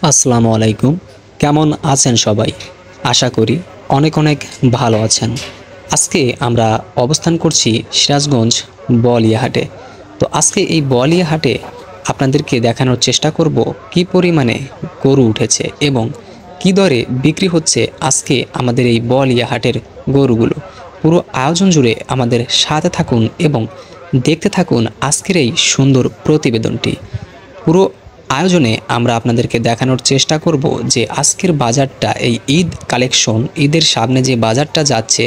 আসসালামু আলাইকুম। কেমন আছেন সবাই? আশা করি অনেক অনেক ভালো আছেন। আজকে আমরা অবস্থান করছি সিরাজগঞ্জ বোয়ালিয়া হাটে। তো আজকে এই বোয়ালিয়া হাটে আপনাদেরকে দেখানোর চেষ্টা করব কি পরিমাণে গরু উঠেছে এবং কি দরে বিক্রি হচ্ছে আজকে আমাদের এই বোয়ালিয়া হাটের গরুগুলো। পুরো আয়োজন জুড়ে আমাদের সাথে থাকুন এবং দেখতে থাকুন আজকের এই সুন্দর প্রতিবেদনটি। পুরো আয়োজনে আমরা আপনাদেরকে দেখানোর চেষ্টা করব যে আজকের বাজারটা এই ঈদ কালেকশন, ঈদের সামনে যে বাজারটা যাচ্ছে,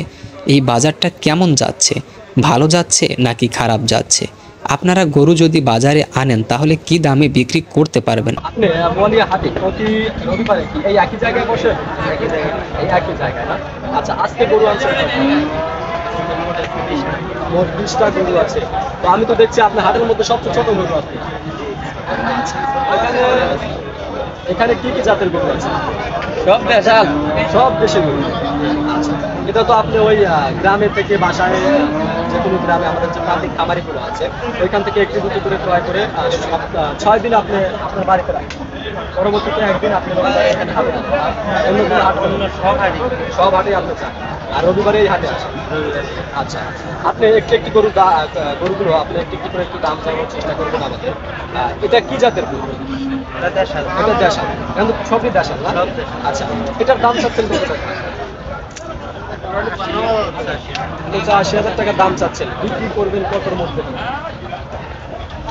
এই বাজারটা কেমন যাচ্ছে, ভালো যাচ্ছে নাকি খারাপ যাচ্ছে। আপনারা গরু যদি বাজারে আনেন তাহলে কি দামে বিক্রি করতে পারবেন। আপনি বোয়ালিয়া হাটে প্রতি রবিবারে কি এই একই জায়গায় বসে? এই একই জায়গায় না? আচ্ছা, আজকে গরু আনছেন মোট 20টা গরু আছে। তো আমি তো দেখছি আপনার হাটের মধ্যে সবচেয়ে ছোট গরু আছে। এখানে এখানে কি কি জাতের গরু আছে? সব দেশাল, সব দেশি গরু। আচ্ছা, এটা তো আপনি ওই গ্রামে থেকে বাসায় যে কোনো গ্রামে আমাদের যে প্রান্তিক খামারিগুলো আছে ওইখান থেকে একটি দুটি করে ক্রয় করে 6 দিন আপনি আপনার বাড়িতে রাখেন। পরবর্তীতে একদিন আপনি এখানে হাটে অন্য কোনো হাট সব হাটে আপনি চান, আর রবিবারে এই হাটে আসেন। আচ্ছা, আপনি একটি একটি গরুগুলো আপনি একটি একটি করে একটু দাম চাওয়ার চেষ্টা করবেন আমাদের। এটা কি জাতের গরু? এটা দেশাল। কিন্তু সবই দেশাল না? আচ্ছা, এটার দাম চাচ্ছেন কত টাকা? 85,000 টাকা দাম চাচ্ছেন। বিক্রি করবেন কতর মধ্যে?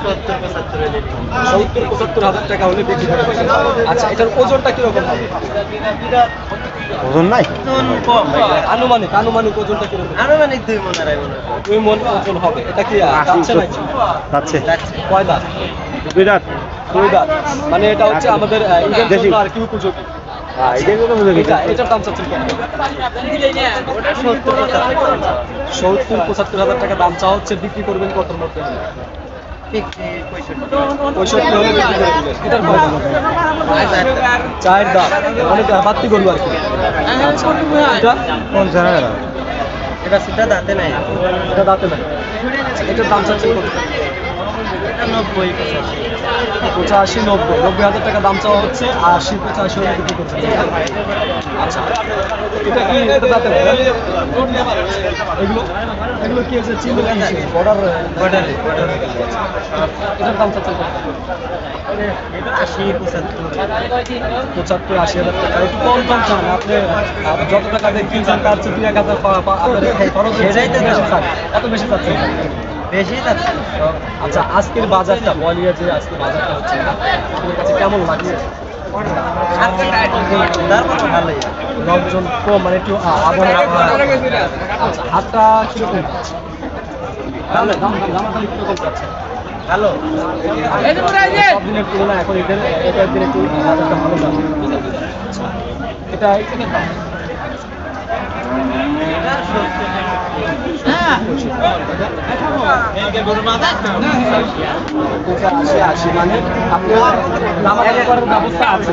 70-75,000 টাকা হলে বিক্রি করে দেবেন। আচ্ছা, এটার ওজনটা কিরকম হবে? ওজন নাই, আনুমানিক ওজনটা কিরকম? 2 মণ ওজন হবে। এটা কি যাচ্ছে নাকি? যাচ্ছে কয় দাঁত? বিরাট। 2 দাঁত। মানে এটা হচ্ছে আমাদের ঈদের জন্য আর কি উপযোগী। এটার দাম চাচ্ছেন কত? 70-75,000 টাকা দাম চাওয়া হচ্ছে। বিক্রি করবেন কতর মধ্যে? 65 হলে বিক্রি করে দিবেন। এটার কয় দাম? 4 দাঁত। অনেক বাড়তি গরু আর কি। এটা 50,000। এটা সিধা দাঁতে নাই। এটা দাঁতে নাই। এটার দাম চাচ্ছেন কত? 85-90,000 টাকা দাম চাওয়া হচ্ছে। 80-85 হলে বিক্রি করছে। আচ্ছা, এটা কি এটা দাঁতে নাই? এগুলো কি আছে? বর্ডার। এটার দাম চাচ্ছেন কত? 75-80,000 টাকা। একটু কম চান আপনি। যত টাকা দিয়ে কিনছেন তার চেয়ে 2-1,000 খরচ হয়েছে। এত বেশি চাচ্ছেন? বেশি চাচ্ছেন। আচ্ছা, আজকের বাজারটা বলিয়া যে আজকে বাজারটা হচ্ছে আপনার কাছে কেমন লাগছে? লোকজন কম, মানে একটু আবহাওয়া। আচ্ছা, হাটটা কিরকম যাচ্ছে? দামাদামি কিরকম যাচ্ছে? ভালো। সব দিনের তুলনায় এখন এদের দিন একটু বাজারটা ভালো যাচ্ছে। আচ্ছা, এটা এখানে দাম 85 মানে আপনার দামাদামি করার ব্যবস্থা আছে,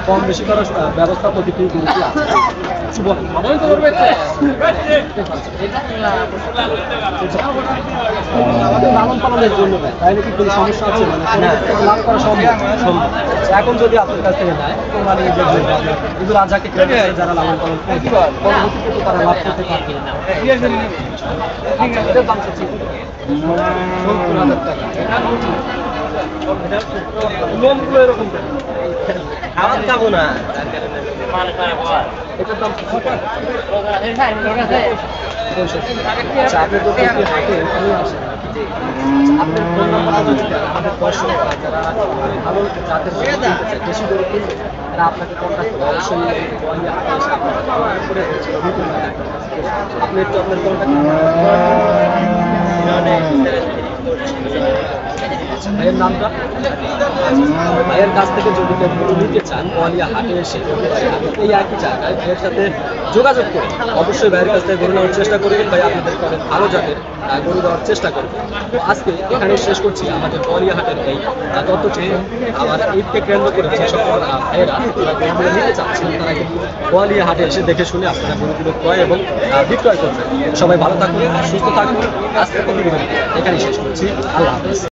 কম বেশি করার ব্যবস্থা প্রতিটি গরুতে আছে। আমাদের লালন পালনের জন্য তাইলে কি কোনো সমস্যা আছে? লাভ করা সম্ভব। এখন যদি আপনার কাছ থেকে নেয় মানে কিন্তু রাজাকে যারা লালন পালন করে পরবর্তীতে তো তারা লাভ করতে পারবে না। আচ্ছা, এটার দাম চাচ্ছি 70,000 টাকা। লোনগুলো এরকম খাবার খাবো না। এটার দাম আচ্ছা, আপনি তো হাটে এখানেই আসেন। আপনার ফোন নাম্বারটা যদি আমাদের দর্শক যারা ভালো জাতের বেশি করে কিনবে তারা আপনাকে কন্ট্যাক্ট করে অবশ্যই হাটে এসে আপনি একটু আপনার কন্ট্যাক্ট ভাইয়ের নামটা? ভাইয়ের কাছ থেকে যদি কেউ গরু নিতে চান বোয়ালিয়া হাটে এসে এই একই জায়গায় ভাইয়ের সাথে যোগাযোগ করে অবশ্যই ভাইয়ের কাছ থেকে গরু নেওয়ার চেষ্টা করবেন। ভাই আপনাদেরকে অনেক ভালো জাতের গরু দেওয়ার চেষ্টা করবেন। তো আজকে এখানে শেষ করছি আমাদের বোয়ালিয়া হাটের এই তথ্যচিত্র। আমার ঈদকে কেন্দ্র করে যে সকল ভাইয়েরা গরুগুলো নিতে চাচ্ছেন তারা কিন্তু বোয়ালিয়া হাটে এসে দেখে শুনে আপনারা গরুগুলো ক্রয় এবং বিক্রয় করবেন। সবাই ভালো থাকুন, সুস্থ থাকুন। আজকে প্রতিবেদন এখানেই শেষ করছি। আল্লাহ হাফেজ।